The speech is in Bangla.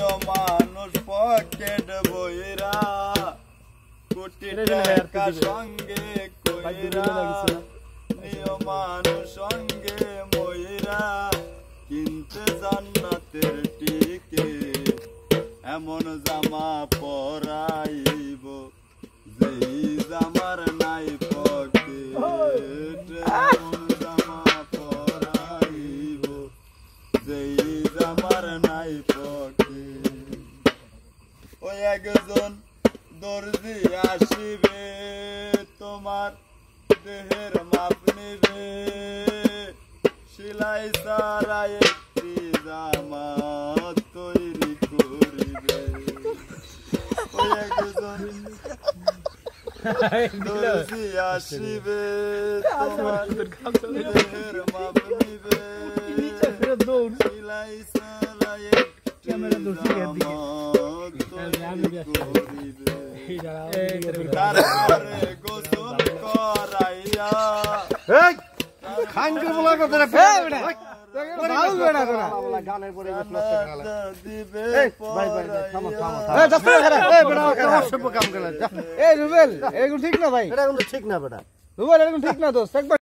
নিয় মানুষ পকেট বইরা কোটি টাকা সঙ্গে কইরা নিয় মানুষ সঙ্গে ময়রা কিনতে জান্নাতের টিকিট এমন জামা পরাইব যেই জামার নাই পকেট এমন জামা পরাইব যেই জামার নাই পকেট ওই একজন দর্জি আসিবে তোমার দেহের মাপ নিবে সেলাই সারা একটি জামা তৈরি করিবে ওই একজন দর্জি আসিবে তোমার দেহের মাপ নিবে সেলাই সারা একটি জামা তারপরে গোসল করাইয়া খান করে বলার কথা রে ভালো বেড়া তোরা গানের পরে দিবে ভাই ভাই থামো থামো এই দস্তা খারা এই বেড়া অসভ্য কাম করে এই রুবেল এগুলো ঠিক না ভাই এটা কিন্তু ঠিক না বেটা রুবেল এগুলো ঠিক না দোস্ত